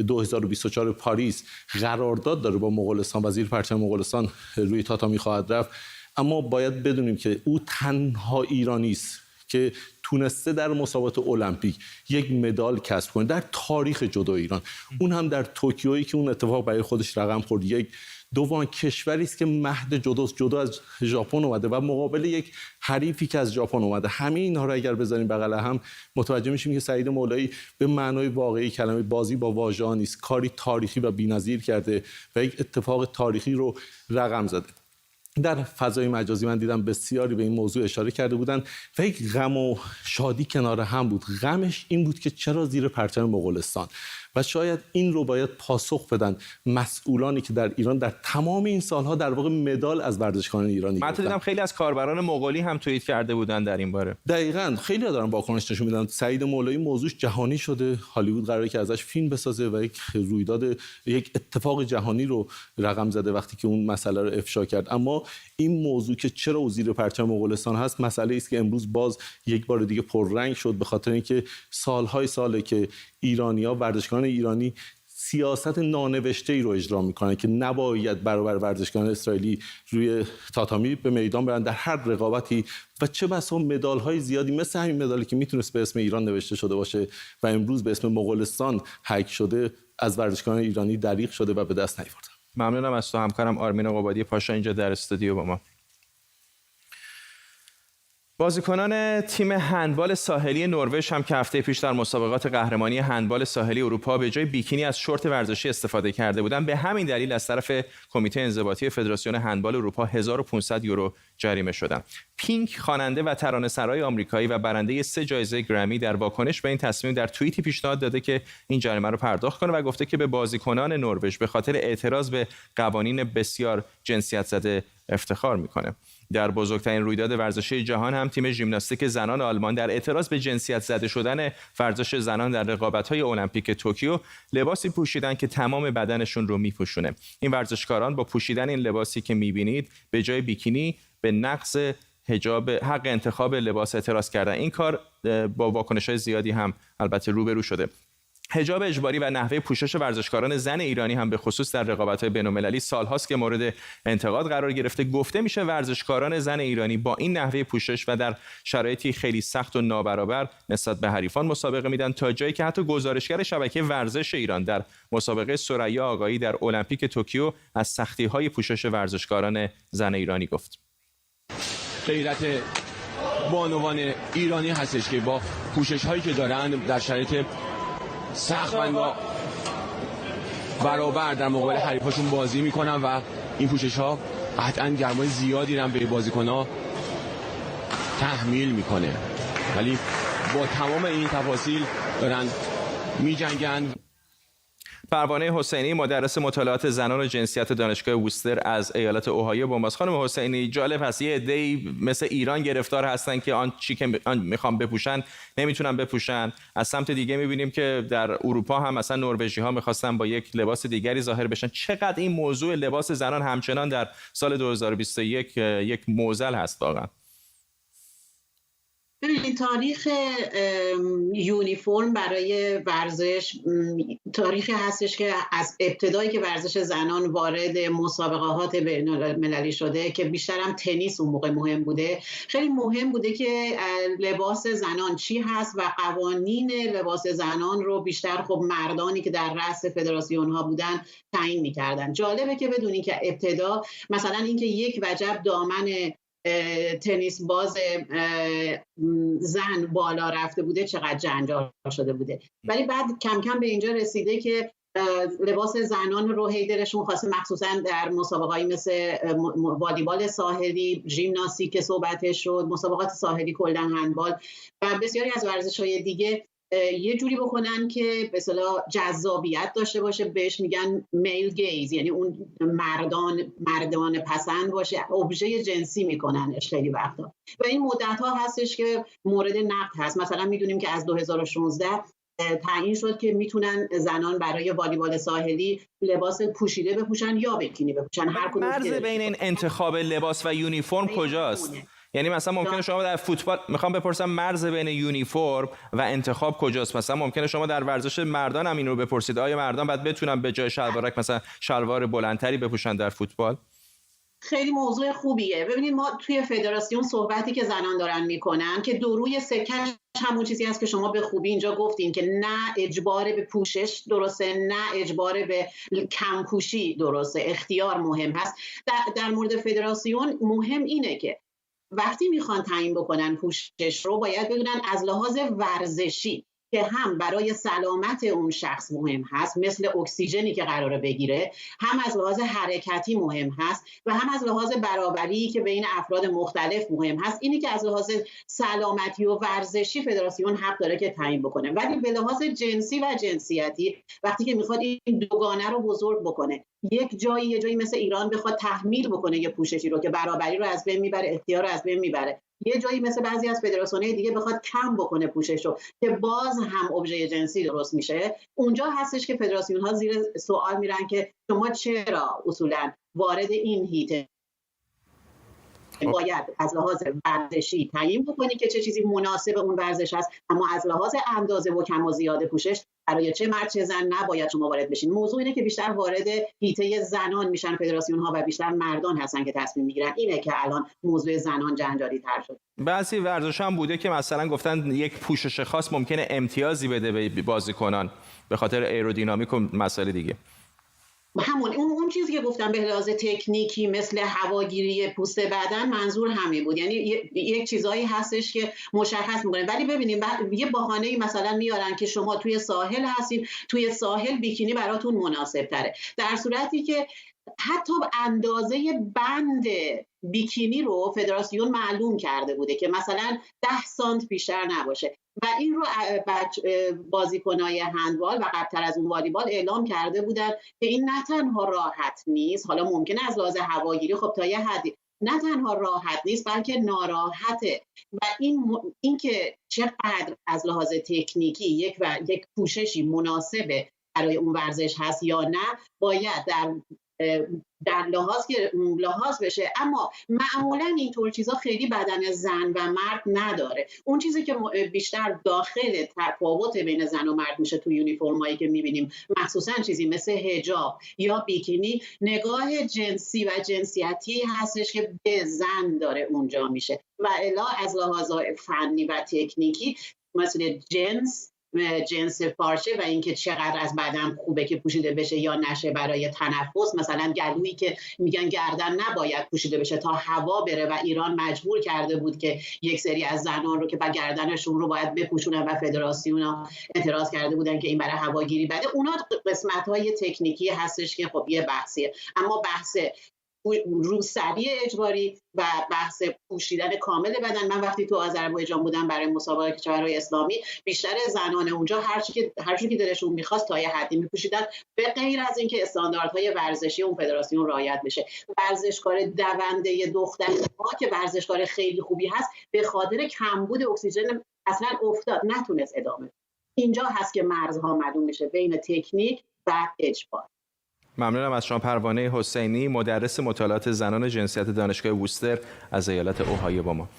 2024 پاریس قرارداد داره با مغولستان و زیر پرچم مغولستان روی تاتامی خواهد رفت، اما باید بدونیم که او تنها ایرانی است که تونسته در مسابقات المپیک یک مدال کسب کنه در تاریخ جودو ایران، اون هم در توکیویی که اون اتفاق برای خودش رقم خورد. یک دوم کشوری است که مهد جودو از ژاپن اومده و مقابل یک حریفی که از ژاپن اومده. همه اینها رو اگر بذاریم بغل هم متوجه میشیم که سعید مولایی به معنای واقعی کلمه بازی با واژه‌ها نیست، کاری تاریخی و بی‌نظیر کرده و یک اتفاق تاریخی رو رقم زده. در فضای مجازی من دیدم بسیاری به این موضوع اشاره کرده بودن و یک غم و شادی کنار هم بود. غمش این بود که چرا زیر پرچم مغولستان و شاید این رو باید پاسخ بدن مسئولانی که در ایران در تمام این سالها در واقع مدال از ورزشکاران ایرانی گرفتن. من دیدم خیلی از کاربران مغولی هم توییت کرده بودن در این باره. دقیقاً خیلی دارن واکنش نشون میدن. سعید مولایی موضوعش جهانی شده، هالیوود قراره که ازش فیلم بسازه و یک رویداد، یک اتفاق جهانی رو رقم زده وقتی که اون مسئله رو افشا کرد. اما این موضوع که چرا او زیر پرچم مغولستان هست مسئله است که امروز باز یک بار دیگه پررنگ شد، به خاطر اینکه سالهای ساله که ایرانی‌ها، ورزشکاران ایرانی سیاست نانوشته‌ای رو اجرا می‌کنن که نباید برابر ورزشکاران اسرائیلی روی تاتامی به میدان برن در هر رقابتی و چه بسا مدال‌های زیادی مثل همین مدالی که میتونست به اسم ایران نوشته شده باشه و امروز به اسم مغولستان حک شده از ورزشکاران ایرانی دریغ شده و به دست نیاورده. ممنونم از تو همکارم آرمین قبادی پاشا اینجا در استودیو با ما. بازیکنان تیم هندبال ساحلی نروژ هم که هفته پیش در مسابقات قهرمانی هندبال ساحلی اروپا به جای بیکینی از شورت ورزشی استفاده کرده بودند، به همین دلیل از طرف کمیته انضباطی فدراسیون هندبال اروپا 1500 یورو جریمه شدند. پینک خواننده و ترانه‌سرای آمریکایی و برنده 3 جایزه گرمی در واکنش به این تصمیم در توییتی پیشنهاد داده که این جریمه رو پرداخت کنه و گفته که به بازیکنان نروژ به خاطر اعتراض به قوانین بسیار جنسیت زده افتخار میکنه. در بزرگترین رویداد ورزشی جهان هم تیم ژیمناستیک زنان آلمان در اعتراض به جنسیت زده شدن ورزش زنان در رقابت‌های المپیک توکیو لباسی پوشیدن که تمام بدنشون رو میپوشونه. این ورزشکاران با پوشیدن این لباسی که میبینید به جای بیکینی به نقض حجاب حق انتخاب لباس اعتراض کردن. این کار با واکنش‌های زیادی هم البته روبرو شده. حجاب اجباری و نحوه پوشش ورزشکاران زن ایرانی هم به خصوص در رقابت‌های بین‌المللی سال‌هاست که مورد انتقاد قرار گرفته. گفته میشه ورزشکاران زن ایرانی با این نحوه پوشش و در شرایطی خیلی سخت و نابرابر نسبت به حریفان مسابقه میدن، تا جایی که حتی گزارشگر شبکه ورزش ایران در مسابقه ثریا آقایی در المپیک توکیو از سختی‌های پوشش ورزشکاران زن ایرانی گفت. غیرت بانوان ایرانی هستش که با پوشش‌هایی که دارن در شرایط سخت و برابر در مقابل حریفاشون بازی میکنن و این پوشش‌ها قطعاً گرمای زیادی رو به بازیکن‌ها تحمیل میکنه، ولی با تمام این تفاصیل دارن میجنگن. پروانه حسینی مدرس مطالعات زنان و جنسیت دانشگاه ووستر از ایالت اوهایو با ماست. خانم حسینی، جالب هست یه عده‌ای مثل ایران گرفتار هستن که آن چی که میخوان بپوشن نمیتونن بپوشن. از سمت دیگه میبینیم که در اروپا هم مثلا نروژی‌ها میخواستن با یک لباس دیگری ظاهر بشن. چقدر این موضوع لباس زنان همچنان در سال 2021 یک معضل هست واقعا؟ ببینید تاریخ یونیفرم برای ورزش تاریخی هستش که از ابتدایی که ورزش زنان وارد مسابقات بین‌المللی شده که بیشتر هم تنیس اون موقع مهم بوده، خیلی مهم بوده که لباس زنان چی هست و قوانین لباس زنان رو بیشتر خب مردانی که در رأس فدراسیون ها بودن تعیین می‌کردن. جالبه که بدونی که ابتدا مثلا اینکه یک وجب دامن تنیس باز زن بالا رفته بوده چقدر جنجال شده بوده، ولی بعد کم کم به اینجا رسیده که لباس زنان رو هی دلشون خواسته، مخصوصا در مسابقاتی مثل والیبال ساحلی، ژیمناستیک که صحبتش شد، مسابقات ساحلی، کلا هندبال و بسیاری از ورزش‌های دیگه یه جوری بکنن که به اصطلاح جذابیت داشته باشه، بهش میگن میل گیز، یعنی اون مردان پسند باشه، ابژه جنسی میکننش خیلی وقتا و این مدت‌ها هستش که مورد نقد هست. مثلا میدونیم که از 2016 تعیین شد که میتونن زنان برای والیبال ساحلی لباس پوشیده بپوشن یا بیکینی بپوشن. هر کدوم مرز بین این انتخاب لباس و یونیفرم کجاست؟ یعنی مثلا ممکنه شما در فوتبال، میخوام بپرسم مرز بین یونیفرم و انتخاب کجاست؟ مثلا ممکنه شما در ورزش مردان هم این رو بپرسید، آیا مردان باید بتونن به جای شلوارک مثلا شلوار بلندتری بپوشن در فوتبال؟ خیلی موضوع خوبیه. ببینید ما توی فدراسیون صحبتی که زنان دارن میکنن که دو روی سکه‌اش همون چیزی هست که شما به خوبی اینجا گفتین که نه اجبار به پوشش درسته، نه اجبار به کم پوشی درسته، اختیار مهم هست. در مورد فدراسیون مهم اینه که وقتی میخوان تعیین بکنن پوشش رو باید بدونن از لحاظ ورزشی که هم برای سلامت اون شخص مهم هست، مثل اکسیژنی که قراره بگیره، هم از لحاظ حرکتی مهم هست و هم از لحاظ برابری که بین افراد مختلف مهم هست. اینی که از لحاظ سلامتی و ورزشی فدراسیون حق داره که تعیین بکنه، ولی به لحاظ جنسی و جنسیتی وقتی که میخواد این دوگانه رو بزرگ بکنه، یه جایی مثل ایران بخواد تحمیل بکنه یه پوششی رو که برابری رو از بین میبره، اختیار رو از بین میبره، یه جایی مثل بعضی از فدراسیون‌های دیگه بخواد کم بکنه پوشش رو که باز هم ابژه جنسی درست میشه، اونجا هستش که فدراسیون‌ها زیر سوال میرن که شما چرا اصولاً وارد این هیته باید از لحاظ ورزشی تعیین بکنی که چه چیزی مناسب اون ورزش است، اما از لحاظ اندازه و کم و زیاد پوشش برای چه مرد چه زن نباید شما وارد بشین. موضوع اینه که بیشتر وارد هیته زنان میشن فدراسیون ها و بیشتر مردان هستن که تصمیم میگیرن. اینه که الان موضوع زنان جنجالی تر شد. بعضی ورزش هم بوده که مثلا گفتن یک پوشش خاص ممکنه امتیازی بده به بازیکنان به خاطر ایرودینامیک و مسائل دیگه. همون اون چیزی که گفتم به لحاظ تکنیکی مثل هواگیری پوست بدن، منظور همین بود. یعنی یک چیزایی هستش که مشخص می‌کنه. ولی ببینیم یه بهانه‌ای مثلا میارن که شما توی ساحل هستین، توی ساحل بیکینی براتون مناسب تره، در صورتی که حتی اندازه بند بیکینی رو فدراسیون معلوم کرده بوده که مثلا 10 سانت بیشتر نباشه و این رو بازیکنای هندبال و قبلتر از اون والیبال اعلام کرده بودن که این نه تنها راحت نیست، حالا ممکنه از لحاظ هواگیری خب تا یه حدی نه تنها راحت نیست بلکه ناراحته و این که چقدر از لحاظ تکنیکی یک پوششی مناسبه برای اون ورزش هست یا نه باید در لحاظ بشه. اما معمولا اینطور چیزا خیلی بدن زن و مرد نداره. اون چیزی که بیشتر داخل تفاوت بین زن و مرد میشه تو یونیفرمایی که میبینیم، مخصوصا چیزی مثل حجاب یا بیکینی، نگاه جنسی و جنسیتی هستش که به زن داره اونجا میشه و الا از لحاظ فنی و تکنیکی مثل جنس پارچه و اینکه چقدر از بدن خوبه که پوشیده بشه یا نشه برای تنفس، مثلا گلویی که میگن گردن نباید پوشیده بشه تا هوا بره و ایران مجبور کرده بود که یک سری از زنان رو که با گردنشون رو باید بپوشونن و فدراسیون اعتراض کرده بودن که این برای هواگیری بده. اونا قسمت‌های تکنیکی هستش که خب یه بحثیه، اما بحث روسری اجباری و بحث پوشیدن کامل بدن، من وقتی تو آذربایجان بودم برای مسابقه کشورهای اسلامی، بیشتر زنان اونجا هر چی که دلشون می‌خواست تا یه حدی می‌پوشیدن، به غیر از اینکه استانداردهای ورزشی اون فدراسیون رعایت بشه. ورزشکار دونده دختر ما که ورزشکار خیلی خوبی هست، به خاطر کمبود اکسیژن اصلا افتاد، نتونست ادامه. اینجا هست که مرزها معلوم میشه بین تکنیک و اجبار. ممنونم از شما پروانه حسینی، مدرس مطالعات زنان جنسیت دانشگاه ووستر از ایالت اوهایو با ما.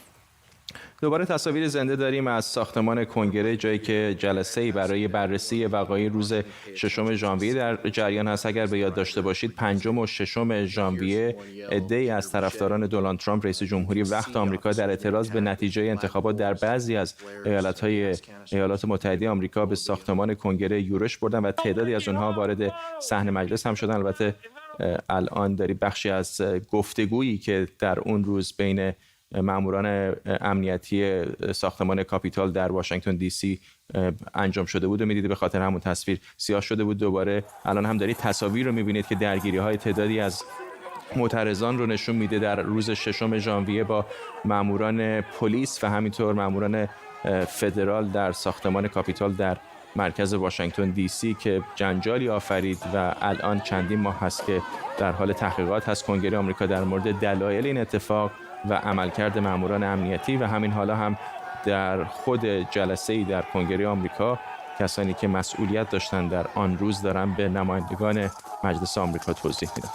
دوباره تصاویر زنده داریم از ساختمان کنگره، جایی که جلسه‌ای برای بررسی وقایع روز 6 ژانویه در جریان هست. اگر به یاد داشته باشید 5 و 6 ژانویه عده‌ای از طرفداران دونالد ترامپ رئیس جمهوری وقت آمریکا در اعتراض به نتیجه انتخابات در بعضی از ایالات متحده آمریکا به ساختمان کنگره یورش بردن و تعدادی از اونها وارد صحن مجلس هم شدن. البته الان داری بخشی از گفتگویی که در اون روز بین ماموران امنیتی ساختمان کاپیتال در واشنگتن دی سی انجام شده بود و می‌دیدید، به خاطر همون تصویر سیاه شده بود. دوباره الان هم دارید تصاویر رو می‌بینید که درگیری‌های تعدادی از معترضان رو نشون میده در روز 6 ژانویه با ماموران پلیس و همینطور ماموران فدرال در ساختمان کاپیتال در مرکز واشنگتن دی سی که جنجالی آفرید و الان چندین ماه هست که در حال تحقیقات هست کنگره آمریکا در مورد دلایل این اتفاق و عملکرد ماموران امنیتی. و همین حالا هم در خود جلسه‌ای در کنگره آمریکا کسانی که مسئولیت داشتن در آن روز دارن به نمایندگان مجلس آمریکا توضیح میدن.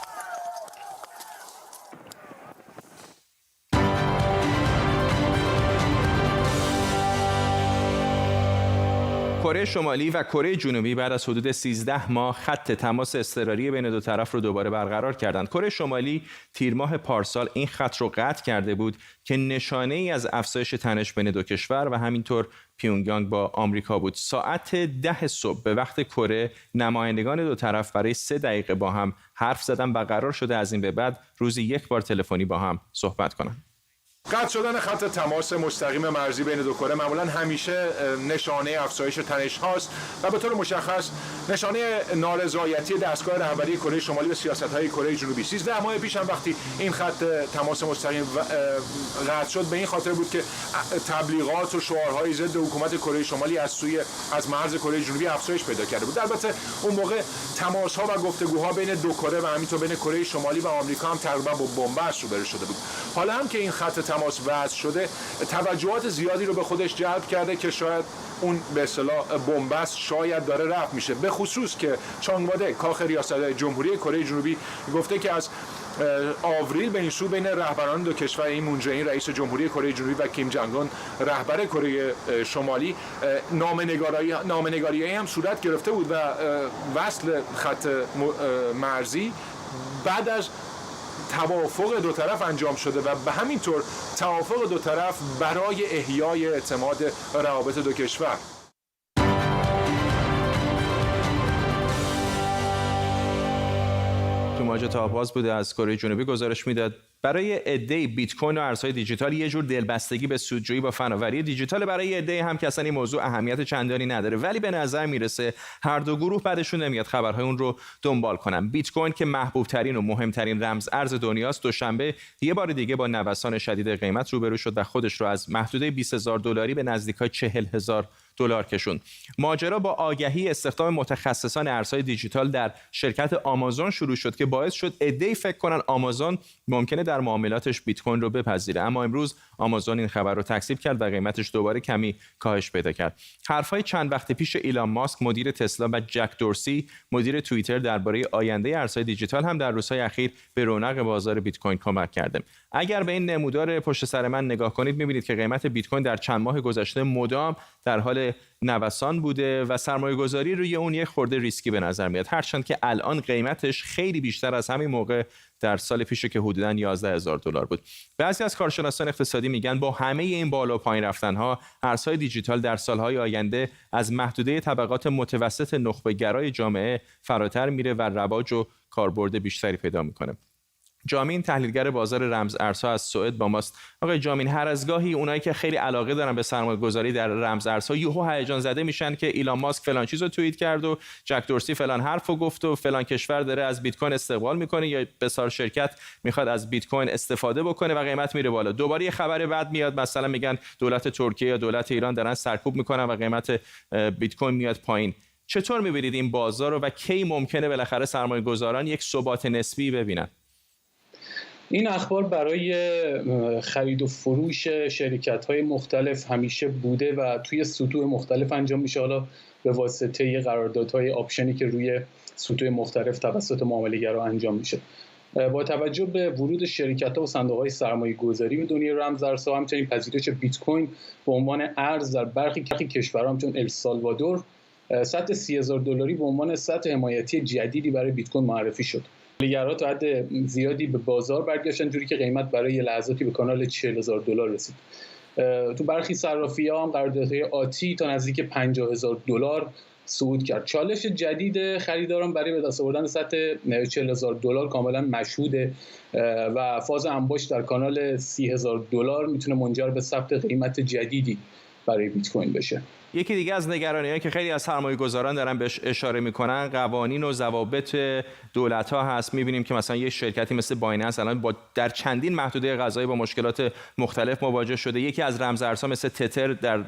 کره شمالی و کره جنوبی بعد از حدود 13 ماه خط تماس اضطراری بین دو طرف رو دوباره برقرار کردند. کره شمالی تیر ماه پارسال این خط رو قطع کرده بود که نشانه ای از افزایش تنش بین دو کشور و همینطور پیونگیانگ با آمریکا بود. ساعت 10 صبح به وقت کره نمایندگان دو طرف برای 3 دقیقه با هم حرف زدن و قرار شده از این به بعد روزی 1 بار تلفنی با هم صحبت کنند. قطع شدن خط تماس مستقیم مرزی بین دو کره معمولا همیشه نشانه افزایش تنش هاست و به طور مشخص نشانه نارضایتی دستگاه رهبری کره شمالی به سیاست‌های کره جنوبی. 13 ماه پیش هم وقتی این خط تماس مستقیم قطع شد به این خاطر بود که تبلیغات و شعارهای ضد حکومت کره شمالی از مرز کره جنوبی افزایش پیدا کرده بود. البته اون موقع تماس‌ها و گفتگوها بین دو کره و همینطور بین کره شمالی و آمریکا هم تقریبا با بنبست روبرو شده بود. حالا هم که این خط تماس وضع شده توجهات زیادی رو به خودش جلب کرده که شاید اون به اصطلاح بنبست شاید داره رفع میشه، به خصوص که چانگ واده کاخ ریاست جمهوری کره جنوبی گفته که از آوریل به این سو بین رهبران دو کشور این مون جه این رئیس جمهوری کره جنوبی و کیم جنگ اون رهبر کره شمالی نامه‌نگاری هم صورت گرفته بود و وصل خط مرزی بعد از توافق دو طرف انجام شده و به همین طور توافق دو طرف برای احیای اعتماد روابط دو کشور. ماجد تاباز بوده از کره جنوبی گزارش میداد برای عده بیت کوین و ارزهای دیجیتال یه جور دلبستگی به سودجویی با فناوری دیجیتال، برای عده هم که اصلا این موضوع اهمیت چندانی نداره، ولی به نظر میرسه هر دو گروه بعدشون نمیاد خبرهای اون رو دنبال کنن. بیت کوین که محبوب ترین و مهمترین رمز ارز دنیاست دوشنبه یه بار دیگه با نوسان شدید قیمت روبرو شد و خودش رو از محدوده $20,000 به نزدیکای $40,000 کشوند. ماجرا با آگهی استخدام متخصصان ارزهای دیجیتال در شرکت آمازون شروع شد که باعث شد عده‌ای فکر کنن آمازون ممکنه در معاملاتش بیت کوین رو بپذیره، اما امروز آمازون این خبر رو تکذیب کرد و قیمتش دوباره کمی کاهش پیدا کرد. حرفای چند وقت پیش ایلان ماسک مدیر تسلا و جک دورسی مدیر توییتر درباره آینده ارزهای دیجیتال هم در روزهای اخیر به رونق بازار بیت کوین کمک کرده. اگر به این نمودار پشت سر من نگاه کنید می‌بینید که قیمت بیت کوین در چند ماه گذشته مدام در حال نوسان بوده و سرمایه‌گذاری روی اون یک خورده ریسکی به نظر میاد، هرچند که الان قیمتش خیلی بیشتر از همین موقع در سال پیشه که حدوداً $11,000 بود. بعضی از کارشناسان اقتصادی میگن با همه این بالا و پایین رفتن‌ها ارزهای دیجیتال در سال‌های آینده از محدوده طبقات متوسط نخبه‌گرای جامعه فراتر میره و رواج و کاربرد بیشتری پیدا میکنه. جامین تحلیلگر بازار رمز ارزها از سوئد با ماست. آقای جامین، هر از گاهی اونایی که خیلی علاقه دارن به سرمایه‌گذاری در رمز ارزها یهو هیجان زده میشن که ایلان ماسک فلان چیزو توییت کرد و جک دورسی فلان حرفو گفت و فلان کشور داره از بیت کوین استقبال میکنه یا بسیار شرکت میخواد از بیت کوین استفاده بکنه و قیمت میره بالا. دوباره یه خبر بعد میاد مثلا میگن دولت ترکیه یا دولت ایران دارن سرکوب میکنن و قیمت بیت کوین میاد پایین. چطور میبینید این بازار رو و کی ممکنه بالاخره سرمایه‌گذاران یک ثبات نسبی ببینن؟ این اخبار برای خرید و فروش شرکت‌های مختلف همیشه بوده و توی سطوح مختلف انجام میشه، حالا به واسطه قراردادهای آپشنی که روی سطوح مختلف توسط معامله‌گرا انجام میشه. با توجه به ورود شرکت‌ها و صندوق‌های سرمایه‌گذاری به دنیای رمزارزها، همچنین پذیرش بیت کوین به عنوان ارز در برخی کشورها همچون السالوادور، سطح $30,000 به عنوان سطح حمایتی جدیدی برای بیت کوین معرفی شد. نگران تا حد زیادی به بازار برگشتن، جوری که قیمت برای لحظاتی به کانال $40,000 رسید. تو برخی صرافی‌ها هم قراردادهای آتی تا نزدیک $50,000 صعود کرد. چالش جدید خریداران برای به دست آوردن سطح $40,000 کاملا مشهوده و فاز انباشت در کانال $30,000 میتونه منجر به ثبت قیمت جدیدی برای بیت کوین بشه. یکی دیگه از نگرانی‌هایی که خیلی از سرمایه‌گذاران دارن بهش اشاره میکنن قوانین و ضوابط دولت‌ها هست. می‌بینیم که مثلا یه شرکتی مثل بایننس الان در چندین محدوده قضایی با مشکلات مختلف مواجه شده. یکی از رمزارزها مثل تتر در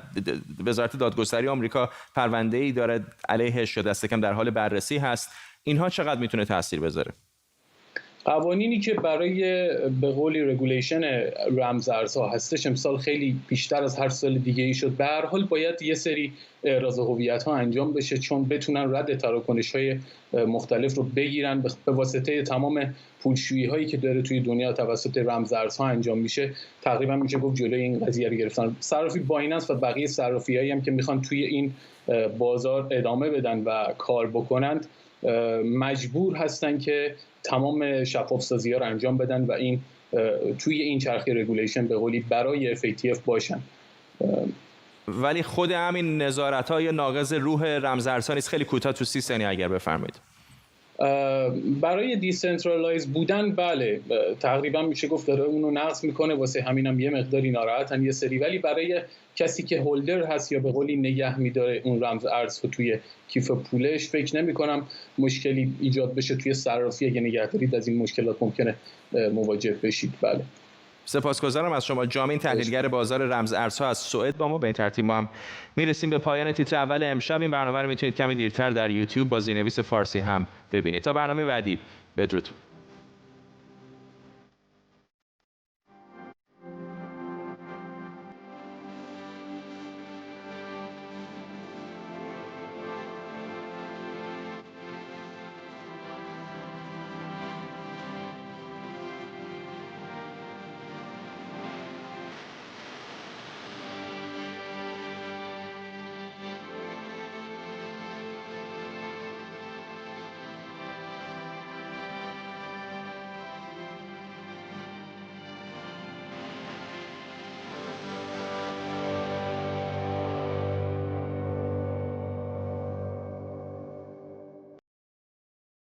وزارت دادگستری آمریکا پرونده‌ای داره علیهش شده، دست کم در حال بررسی هست. اینها چقدر میتونه تاثیر بذاره؟ قوانینی که برای به قولی رگولیشن رمزارزها هستش امسال خیلی بیشتر از هر سال دیگه ای شد. به هر حال باید یه سری احراز هویت ها انجام بشه چون بتونن رد تراکنش های مختلف رو بگیرن. به واسطه تمام پولشویی هایی که داره توی دنیا توسط رمزارزها انجام میشه تقریبا میشه گفت جلوی این قضیه رو گرفتن. صرافی بایننس و بقیه صرافی‌هایی هم که میخوان توی این بازار ادامه بدن و کار بکنند مجبور هستن که تمام شفاف سازی ها رو انجام بدن و این توی این چرخه رگولیشن به قولی برای FATF باشن. ولی خود همین نظارت‌ها یا ناقض روح رمزارزها نیست؟ خیلی کوتاه تو 30 ثانیه اگر بفرمایید. برای دیسنترالایز بودن بله تقریبا میشه گفت داره اونو نقض میکنه، واسه همینم یه مقداری ناراحتن یه سری، ولی برای کسی که هولدر هست یا به قولی نگه میداره اون رمز ارز رو توی کیف پولش فکر نمی کنم مشکلی ایجاد بشه توی صرافی. اگه نگه دارید از این مشکلات ممکنه مواجه بشید. بله. سپاسگزارم از شما جامین، تحلیلگر بازار رمزارزها از سوئد با ما. به این ترتیب ما هم میرسیم به پایان تیتر اول امشب. این برنامه رو میتونید کمی دیرتر در یوتیوب با زیرنویس فارسی هم ببینید. تا برنامه بعدی بدرود.